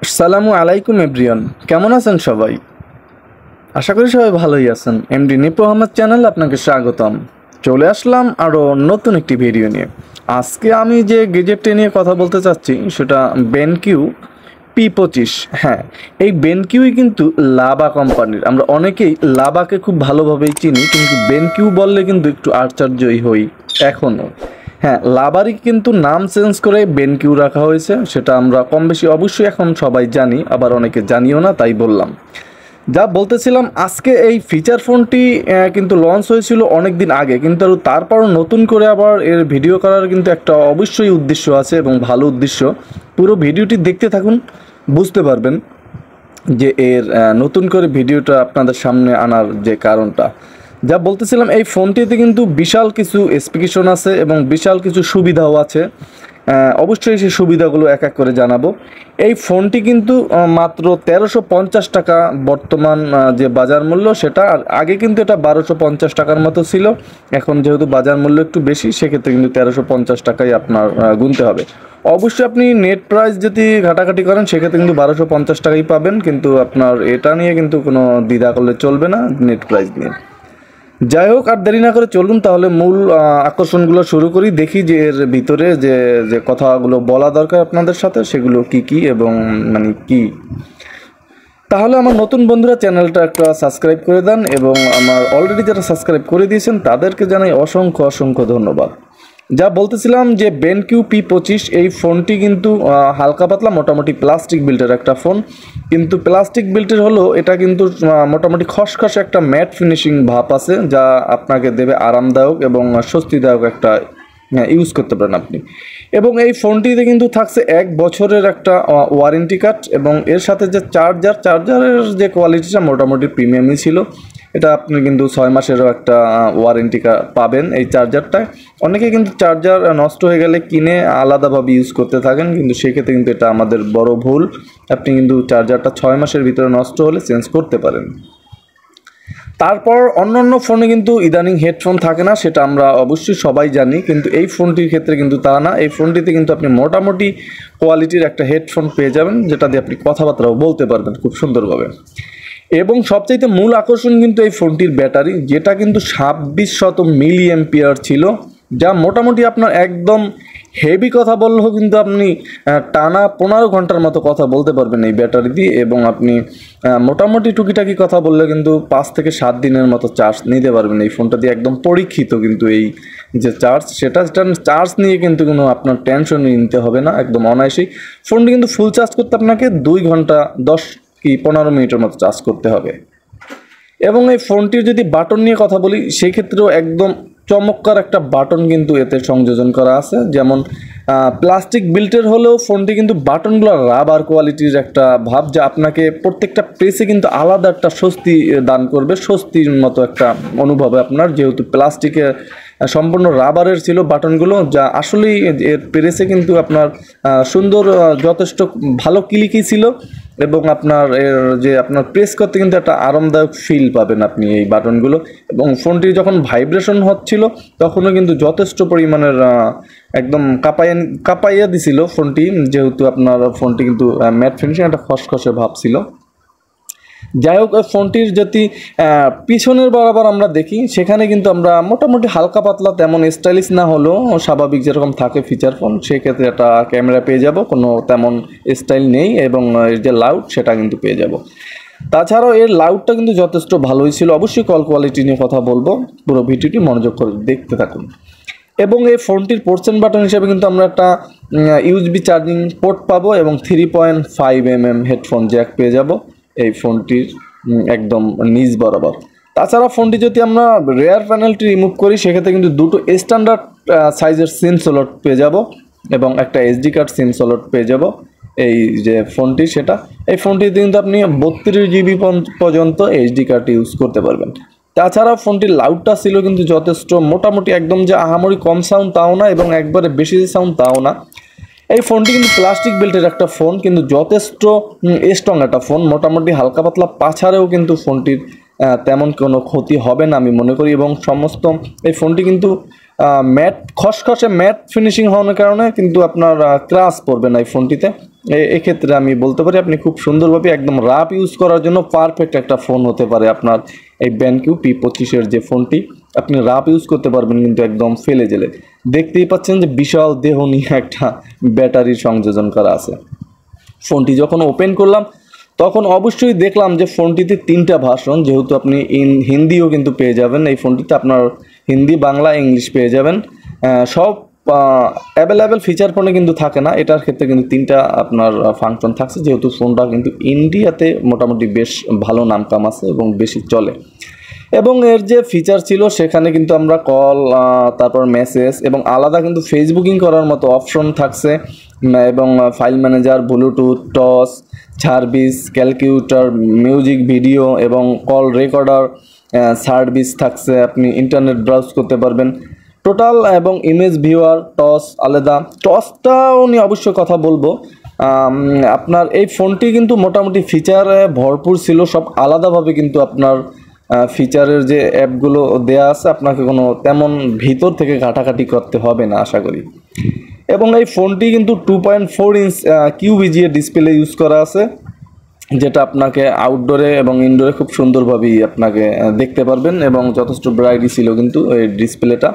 আসসালামু আলাইকুম এভরিওয়ান, কেমন আছেন সবাই? আশা করি সবাই ভালোই আছেন। mdnipuAhmed চ্যানেল আপনাকে স্বাগতম। চলে আসলাম আরও নতুন একটি ভিডিও নিয়ে। আজকে আমি যে গেজেটটি নিয়ে কথা বলতে চাচ্ছি সেটা বেনকিউ p25। হ্যাঁ, এই বেনকিউই কিন্তু লাভা কোম্পানির। আমরা অনেকেই লাভাকে খুব ভালোভাবেই চিনি, কিন্তু বেনকিউ বললে কিন্তু একটু আশ্চর্যই হই এখনও। হ্যাঁ, লাভারই কিন্তু নাম চেঞ্জ করে বেনকিউ রাখা হয়েছে, সেটা আমরা কম বেশি অবশ্যই এখন সবাই জানি, আবার অনেকে জানিও না, তাই বললাম। যা বলতেছিলাম, আজকে এই ফিচার ফোনটি কিন্তু লঞ্চ হয়েছিল অনেক দিন আগে, কিন্তু তারপরও নতুন করে আবার এর ভিডিও করার কিন্তু একটা অবশ্যই উদ্দেশ্য আছে এবং ভালো উদ্দেশ্য। পুরো ভিডিওটি দেখতে থাকুন, বুঝতে পারবেন যে এর নতুন করে ভিডিওটা আপনাদের সামনে আনার যে কারণটা। যা বলতেছিলাম, এই ফোনটিতে কিন্তু বিশাল কিছু স্পেসিফিকেশন আছে এবং বিশাল কিছু সুবিধাও আছে। অবশ্যই সেই সুবিধাগুলো এক এক করে জানাবো। এই ফোনটি কিন্তু মাত্র 1350 টাকা বর্তমান যে বাজার মূল্য সেটা। আর আগে কিন্তু এটা 1250 টাকার মতো ছিল। এখন যেহেতু বাজার মূল্য একটু বেশি, সেক্ষেত্রে কিন্তু 1350 টাকাই আপনার গুনতে হবে। অবশ্যই আপনি নেট প্রাইস যদি ঘাটাঘাটি করেন সেক্ষেত্রে কিন্তু 1250 টাকাই পাবেন, কিন্তু আপনার এটা নিয়ে কিন্তু কোনো দ্বিধা করলে চলবে না নেট প্রাইস নিয়ে। যাই হোক, আর দেরি না করে চলুন তাহলে মূল আকর্ষণগুলো শুরু করি। দেখি যে এর ভিতরে যে যে কথাগুলো বলা দরকার আপনাদের সাথে সেগুলো কি কি এবং মানে কি। তাহলে আমার নতুন বন্ধুরা চ্যানেলটা একটা সাবস্ক্রাইব করে দেন, এবং আমার অলরেডি যারা সাবস্ক্রাইব করে দিয়েছেন তাদেরকে জানাই অসংখ্য অসংখ্য ধন্যবাদ। যা বলতেছিলাম যে বেনকিউ p25 এই ফোনটি কিন্তু হালকা পাতলা মোটামুটি প্লাস্টিক বিল্টের একটা ফোন, কিন্তু প্লাস্টিক বিল্টের হলো এটা কিন্তু মোটামুটি খসখসে একটা ম্যাট ফিনিশিং ভাব আছে, যা আপনাকে দেবে আরামদায়ক এবং স্বস্তিদায়ক একটা ইউজ করতে পারেন আপনি। এবং এই ফোনটিতে কিন্তু থাকছে 1 বছরের একটা ওয়ারেন্টি কার্ড, এবং এর সাথে যে চার্জারের যে কোয়ালিটিটা মোটামুটি প্রিমিয়ামই ছিল। এটা আপনি কিন্তু 6 মাসেরও একটা ওয়ারেন্টি পাবেন এই চার্জারটায়। অনেকে কিন্তু চার্জার নষ্ট হয়ে গেলে কিনে আলাদাভাবে ইউজ করতে থাকেন, কিন্তু সেক্ষেত্রে কিন্তু এটা আমাদের বড় ভুল। আপনি কিন্তু চার্জারটা 6 মাসের ভিতরে নষ্ট হলে চেঞ্জ করতে পারেন। তারপর অন্য ফোনে কিন্তু ইদানিং হেডফোন থাকে না, সেটা আমরা অবশ্যই সবাই জানি, কিন্তু এই ফোনটির ক্ষেত্রে কিন্তু তা না। এই ফোনটিতে কিন্তু আপনি মোটামুটি কোয়ালিটির একটা হেডফোন পেয়ে যাবেন, যেটা দিয়ে আপনি কথাবার্তাও বলতে পারবেন খুব সুন্দরভাবে। এবং সবচাইতে মূল আকর্ষণ কিন্তু এই ফোনটির ব্যাটারি, যেটা কিন্তু 2600 মিলিঅ্যাম্পিয়ার ছিল, যা মোটামুটি আপনার একদম হেভি কথা বললেও কিন্তু আপনি টানা 15 ঘন্টার মতো কথা বলতে পারবেন এই ব্যাটারি দিয়ে। এবং আপনি মোটামুটি টুকিটাকি কথা বললে কিন্তু 5 থেকে 7 দিনের মতো চার্জ নিতে পারবেন এই ফোনটা দিয়ে। একদম পরীক্ষিত কিন্তু এই যে চার্জ, সেটা চার্জ নিয়ে কিন্তু কোনো আপনার টেনশন নিতে হবে না, একদম অনায়াসেই। ফোনটি কিন্তু ফুল চার্জ করতে আপনাকে 2 ঘন্টা 10 কি 15 মিনিটের মতো চার্জ করতে হবে। এবং এই ফোনটির যদি বাটন নিয়ে কথা বলি, সেক্ষেত্রেও একদম চমৎকার একটা বাটন কিন্তু এতে সংযোজন করা আছে। যেমন প্লাস্টিক বিল্টের হলেও ফোনটি কিন্তু বাটনগুলো রাবার কোয়ালিটির একটা ভাব, যা আপনাকে প্রত্যেকটা প্রেসে কিন্তু আলাদা একটা স্বস্তি দান করবে, স্বস্তির মতো একটা অনুভব আপনার, যেহেতু প্লাস্টিকের সম্পূর্ণ রাবারের ছিল বাটনগুলো, যা আসলেই এর প্রেসে কিন্তু আপনার সুন্দর যথেষ্ট ভালো ক্লিকই ছিল। এবং আপনার এর যে আপনার প্রেস করতে কিন্তু একটা আরামদায়ক ফিল পাবেন আপনি এই বাটনগুলো। এবং ফোনটি যখন ভাইব্রেশন হচ্ছিল তখনও কিন্তু যথেষ্ট পরিমাণের একদম কাঁপাইয়া দিছিল ফোনটি, যেহেতু আপনার ফোনটি কিন্তু ম্যাট ফিনিশিং একটা খসখসে ভাব ছিল। যাই হোক, ফোনটির যদি পিছনের বরাবর আমরা দেখি, সেখানে কিন্তু আমরা মোটামুটি হালকা পাতলা, তেমন স্টাইলিশ না হলেও স্বাভাবিক যেরকম থাকে ফিচার ফোন, সেক্ষেত্রে একটা ক্যামেরা পেয়ে যাব, কোনো তেমন স্টাইল নেই। এবং এর যে লাউড সেটা কিন্তু পেয়ে যাব। তাছাড়াও এর লাউডটা কিন্তু যথেষ্ট ভালোই ছিল। অবশ্যই কল কোয়ালিটি নিয়ে কথা বলবো, পুরো ভিডিওটি মনোযোগ করে দেখতে থাকুন। এবং এই ফোনটির পোর্টস এন্ড বাটন হিসেবে কিন্তু আমরা একটা ইউএসবি চার্জিং পোর্ট পাবো, এবং 3.5 mm হেডফোন জ্যাক পেয়ে যাব এই ফোনটির একদম নিচ বরাবর। তাছাড়া ফোনটি যদি আমরা রেয়ার প্যানেলটি রিমুভ করি, সেক্ষেত্রে কিন্তু দুটো স্ট্যান্ডার্ড সাইজের সিম স্লট পেয়ে যাব, এবং একটা এসডি কার্ড সিম স্লট পেয়ে যাব এই যে ফোনটি সেটা। এই ফোনটিতে কিন্তু আপনি 32 GB পর্যন্ত এইচডি কার্ড ইউজ করতে পারবেন। তাছাড়া ফোনটির লাউডটা ছিল কিন্তু যথেষ্ট, মোটামুটি একদম যে আহামরি কম সাউন্ড তাও না, এবং একবারে বেশি সাউন্ড তাও না। এই ফোনটি কিন্তু প্লাস্টিক বিল্টের একটা ফোন, কিন্তু যথেষ্ট স্ট্রং একটা ফোন। মোটামুটি হালকা পাতলা পাছাড়েও কিন্তু ফোনটির তেমন কোনো ক্ষতি হবে না আমি মনে করি। এবং সমস্ত এই ফোনটি কিন্তু ম্যাট খসখসে ম্যাট ফিনিশিং হওয়ার কারণে কিন্তু আপনার ক্রাশ পড়বে না এই ফোনটিতে। এক্ষেত্রে আমি বলতে পারি আপনি খুব সুন্দরভাবে একদম রাফ ইউজ করার জন্য পারফেক্ট একটা ফোন হতে পারে আপনার এই Benco P25 যে ফোনটি। আপনি রাফ ইউজ করতে পারবেন কিন্তু একদম ফেলে জেলে। দেখতেই পাচ্ছেন যে বিশাল দেহ নিয়ে একটা ব্যাটারি সংযোজন করা আছে। ফোনটি যখন ওপেন করলাম তখন অবশ্যই দেখলাম যে ফোনটিতে 3টা ভার্সন, যেহেতু আপনি হিন্দিও কিন্তু পেয়ে যাবেন এই ফোনটিতে, আপনার হিন্দি, বাংলা, ইংলিশ পেয়ে যাবেন। সব অ্যাভেলেবেল ফিচার ফোনে কিন্তু থাকে না, এটার ক্ষেত্রে কিন্তু 3টা আপনার ফাংশন থাকছে, যেহেতু ফোনটা কিন্তু ইন্ডিয়াতে মোটামুটি বেশ ভালো নামকাম আছে এবং বেশি চলে। এবং এর যে ফিচার ছিল সেখানে কিন্তু আমরা কল, তারপর মেসেজ এবং আলাদা কিন্তু ফেসবুকিং করার মতো অপশন থাকছে, এবং file manager, Bluetooth, toss, service, calculator, music, video এবং কল রেকর্ডার সার্ভিস থাকছে। আপনি ইন্টারনেট ব্রাউজ করতে পারবেন টোটাল, এবং ইমেজ ভিউয়ার, টস আলাদা। টসটাও নিয়ে অবশ্যই কথা বলবো। আপনার এই ফোনটি কিন্তু মোটামুটি ফিচারে ভরপুর ছিল, সব আলাদাভাবে কিন্তু আপনার ফিচারের যে অ্যাপগুলো দেয়া আছে আপনাকে কোনো তেমন ভিতর থেকে ঘাটাঘাটি করতে হবে না আশা করি। এবং এই ফোনটি কিন্তু 2.4 ইঞ্চ QVGA ডিসপ্লে ইউজ করা আছে, যেটা আপনাকে আউটডোরে এবং ইনডোরে খুব সুন্দরভাবেই আপনাকে দেখতে পারবেন, এবং যথেষ্ট ব্রাইটই ছিল কিন্তু এই ডিসপ্লেটা।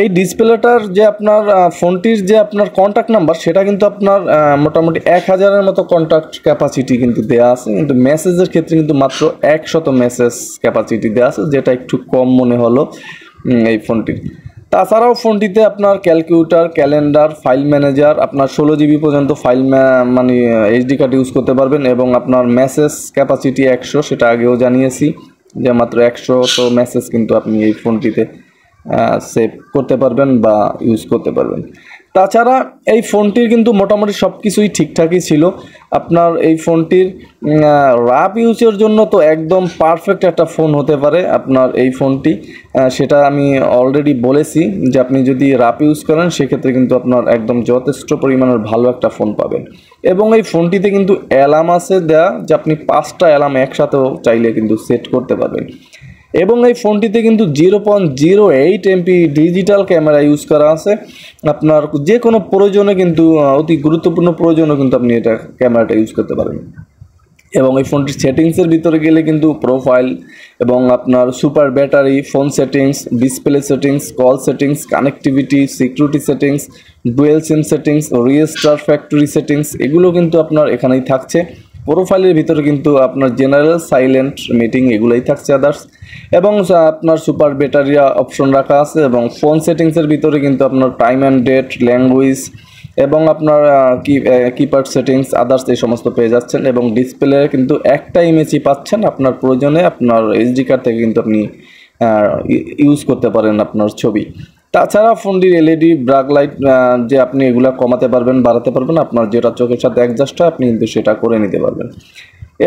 এই ডিসপ্লেটার যে আপনার ফোনটির যে আপনার কন্ট্যাক্ট নাম্বার সেটা কিন্তু আপনার মোটামুটি 1000-এর মতো কন্ট্যাক্ট ক্যাপাসিটি কিন্তু দেওয়া আছে, কিন্তু মেসেজের ক্ষেত্রে কিন্তু মাত্র 100 মেসেজ ক্যাপাসিটি দেওয়া আছে, যেটা একটু কম মনে হলো এই ফোনটির। তাছাড়াও ফোনটিতে আপনার ক্যালকুলেটর, ক্যালেন্ডার, ফাইল ম্যানেজার, আপনার 16 GB পর্যন্ত ফাইল মানে এইচডি কার্ড ইউজ করতে পারবেন, এবং আপনার মেসেজ ক্যাপাসিটি 100, সেটা আগেও জানিয়েছি যে মাত্র 100 তো মেসেজ কিন্তু আপনি এই ফোনটিতে সেভ করতে পারবেন বা ইউজ করতে পারবেন। তাছাড়া এই ফোনটির কিন্তু মোটামুটি সব কিছুই ঠিকঠাকই ছিল। আপনার এই ফোনটির রাফ ইউজের জন্য তো একদম পারফেক্ট একটা ফোন হতে পারে আপনার এই ফোনটি, সেটা আমি অলরেডি বলেছি যে আপনি যদি রাফ ইউজ করেন সেক্ষেত্রে কিন্তু আপনার একদম যথেষ্ট পরিমাণের ভালো একটা ফোন পাবেন। এবং এই ফোনটিতে কিন্তু অ্যালার্ম আছে দেয়া, যে আপনি 5টা অ্যালার্ম একসাথেও চাইলে কিন্তু সেট করতে পারবেন। এবং এই ফোনটিতে কিন্তু 0.08 MP ডিজিটাল ক্যামেরা ইউজ করা আছে। আপনার যে কোনো প্রয়োজনে কিন্তু অতি গুরুত্বপূর্ণ প্রয়োজনে কিন্তু আপনি এটা ক্যামেরাটা ইউজ করতে পারেন। এবং এই ফোনটির সেটিংসের ভিতরে গেলে কিন্তু প্রোফাইল এবং আপনার super battery, phone settings, display settings, call settings, connectivity, security settings, dual SIM settings, restore factory settings, এগুলো কিন্তু আপনার এখানেই থাকছে। প্রোফাইলের ভিতরে কিন্তু আপনার জেনারেল, সাইলেন্ট, মিটিং এগুলোই থাকছে আদার্স, এবং আপনার সুপার ব্যাটারি অপশন রাখা আছে। এবং ফোন সেটিংসের ভিতরে কিন্তু আপনার টাইম অ্যান্ড ডেট, ল্যাঙ্গুয়েজ এবং আপনার কিপ্যাড সেটিংস আদার্স এই সমস্ত পেয়ে যাচ্ছেন। এবং ডিসপ্লে কিন্তু একটা ইমেজই পাচ্ছেন, আপনার প্রয়োজনে আপনার এইচডি কার্ড থেকে কিন্তু আপনি ইউজ করতে পারেন আপনার ছবি। তাছাড়া ফোনটির এলইডি ব্রাক লাইট, যে আপনি এগুলা কমাতে পারবেন, বাড়াতে পারবেন, আপনার যেটা চোখের সাথে অ্যাডজাস্ট হয় আপনি কিন্তু সেটা করে নিতে পারবেন।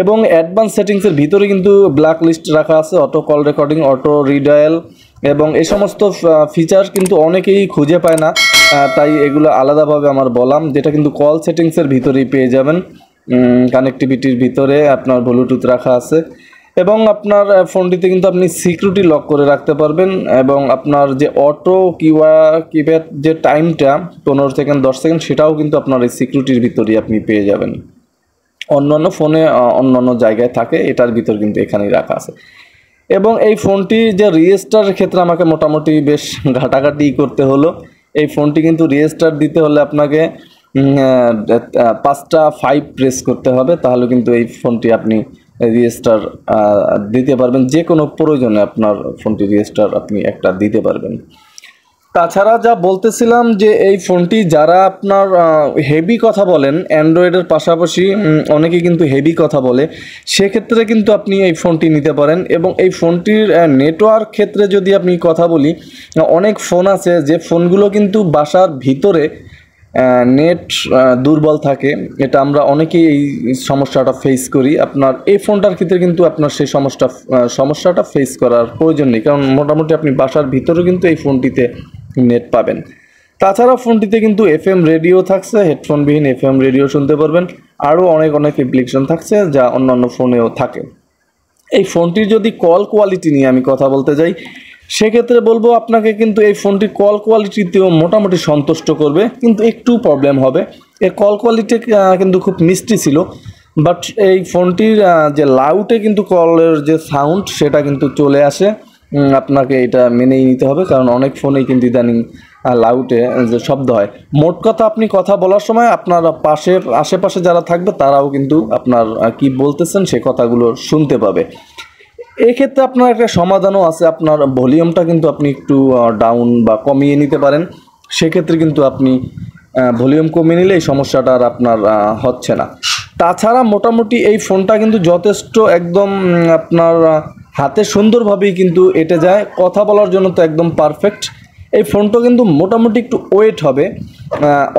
এবং অ্যাডভান্স সেটিংসের ভিতরে কিন্তু ব্ল্যাক লিস্ট রাখা আছে, auto call recording, auto redial, এবং এই সমস্ত ফিচার কিন্তু অনেকেই খুঁজে পায় না, তাই এগুলো আলাদাভাবে আমার বললাম, যেটা কিন্তু কল সেটিংসের ভিতরেই পেয়ে যাবেন। কানেক্টিভিটির ভিতরে আপনার ব্লুটুথ রাখা আছে, এবং আপনার ফোনটিতে কিন্তু আপনি সিকিউরিটি লক করে রাখতে পারবেন, এবং আপনার যে অটো কিপ্যাড যে টাইমটা 15 সেকেন্ড 10 সেকেন্ড সেটাও কিন্তু আপনার এই সিকিউরিটির ভিতরেই আপনি পেয়ে যাবেন। অন্যান্য ফোনে অন্যান্য জায়গায় থাকে, এটার ভিতর কিন্তু এখানেই রাখা আছে। এবং এই ফোনটি যে রিস্টারের ক্ষেত্রে আমাকে মোটামুটি বেশ ঘাটাঘাটি করতে হলো। এই ফোনটি কিন্তু রিস্টার দিতে হলে আপনাকে 5টা 5 প্রেস করতে হবে, তাহলে কিন্তু এই ফোনটি আপনি রিস্টার দিতে পারবেন। যে কোনো প্রয়োজনে আপনার ফোনটি রিস্টার আপনি একটা দিতে পারবেন। তাছাড়া যা বলতেছিলাম যে এই ফোনটি যারা আপনার হেভি কথা বলেন, অ্যান্ড্রয়েডের পাশাপাশি অনেকে কিন্তু হেভি কথা বলে, সেক্ষেত্রে কিন্তু আপনি এই ফোনটি নিতে পারেন। এবং এই ফোনটির নেটওয়ার্ক ক্ষেত্রে যদি আপনি কথা বলি, অনেক ফোন আছে যে ফোনগুলো কিন্তু বাসার ভিতরে নেট দুর্বল থাকে, এটা আমরা অনেকেই এই সমস্যাটা ফেস করি। আপনার এই ফোনটার ক্ষেত্রে কিন্তু আপনার সেই সমস্যাটা ফেস করার প্রয়োজন নেই, কারণ মোটামুটি আপনি বাসার ভিতরে কিন্তু এই ফোনটিতে নেট পাবেন। তাছাড়া ফোনটিতে কিন্তু FM রেডিও থাকছে, হেডফোনবিহীন FM রেডিও শুনতে পারবেন। আরও অনেক অ্যাপ্লিকেশন থাকছে যা অন্যান্য ফোনেও থাকে। এই ফোনটির যদি কল কোয়ালিটি নিয়ে আমি কথা বলতে যাই, সেক্ষেত্রে বলবো আপনাকে কিন্তু এই ফোনটি কল কোয়ালিটিতেও মোটামুটি সন্তুষ্ট করবে, কিন্তু একটু প্রবলেম হবে। এর কল কোয়ালিটি কিন্তু খুব মিষ্টি ছিল, বাট এই ফোনটির যে লাউডে কিন্তু কলের যে সাউন্ড সেটা কিন্তু চলে আসে। আপনাকে এটা মেনেই নিতে হবে, কারণ অনেক ফোনেই কিন্তু ইদানিং লাউডে যে শব্দ হয়। মোট কথা, আপনি কথা বলার সময় আপনার আশেপাশে যারা থাকবে তারাও কিন্তু আপনার কি বলতেছেন সে কথাগুলো শুনতে পাবে। এক্ষেত্রে আপনার একটা সমাধানও আছে, আপনার ভলিউমটা কিন্তু আপনি একটু ডাউন বা কমিয়ে নিতে পারেন। সেক্ষেত্রে কিন্তু আপনি ভলিউম কমিয়ে নিলে এই সমস্যাটা আর আপনার হচ্ছে না। তাছাড়া মোটামুটি এই ফোনটা কিন্তু যথেষ্ট একদম আপনার হাতে সুন্দরভাবেই কিন্তু এঁটে যায়, কথা বলার জন্য তো একদম পারফেক্ট। এই ফোনটা কিন্তু মোটামুটি একটু ওয়েট হবে,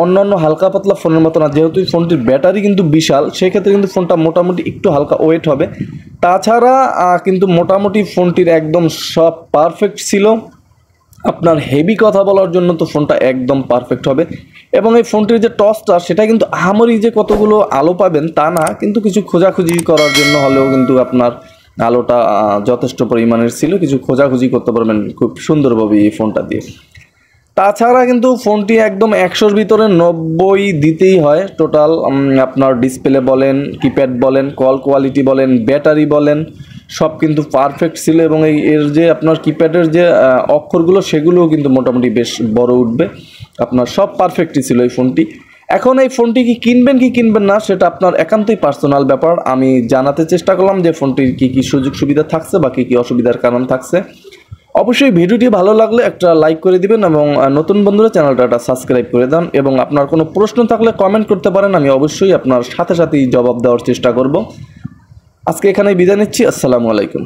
অন্যান্য হালকা পাতলা ফোনের মতো না, যেহেতু এই ফোনটির ব্যাটারি কিন্তু বিশাল, সেক্ষেত্রে কিন্তু ফোনটা মোটামুটি একটু হালকা ওয়েট হবে। তাছাড়া কিন্তু মোটামুটি ফোনটির একদম সব পারফেক্ট ছিল। আপনার হেভি কথা বলার জন্য তো ফোনটা একদম পারফেক্ট হবে। এবং এই ফোনটির যে টসটা সেটা কিন্তু আহামরি যে কতগুলো আলো পাবেন তা না, কিন্তু কিছু খোঁজাখুঁজি করার জন্য হলেও কিন্তু আপনার আলোটা যথেষ্ট পরিমাণের ছিল, কিছু খোঁজাখুঁজি করতে পারবেন খুব সুন্দরভাবে এই ফোনটা দিয়ে। তাছাড়া কিন্তু ফোনটি একদম 100-র ভিতরে 90 দিতেই হয় টোটাল। আপনার ডিসপ্লে বলেন, কিপ্যাড বলেন, কল কোয়ালিটি বলেন, ব্যাটারি বলেন, সব কিন্তু পারফেক্ট ছিল। এবং এর যে আপনার কিপ্যাডের যে অক্ষরগুলো সেগুলোও কিন্তু মোটামুটি বেশ বড় উঠবে। আপনার সব পারফেক্টই ছিল এই ফোনটি। এখন এই ফোনটি কি কিনবেন না সেটা আপনার একান্তই পার্সোনাল ব্যাপার। আমি জানাতে চেষ্টা করলাম যে ফোনটির কী সুযোগ সুবিধা থাকছে বা কী অসুবিধার কারণ থাকছে। অবশ্যই ভিডিওটি ভালো লাগলে একটা লাইক করে দিবেন এবং নতুন বন্ধুরা চ্যানেলটা সাবস্ক্রাইব করে দেন। এবং আপনার কোনো প্রশ্ন থাকলে কমেন্ট করতে পারেন, আমি অবশ্যই আপনার সাথেই জবাব দেওয়ার চেষ্টা করব। আজকে এখানেই বিদায় নিচ্ছি। আসসালামু আলাইকুম।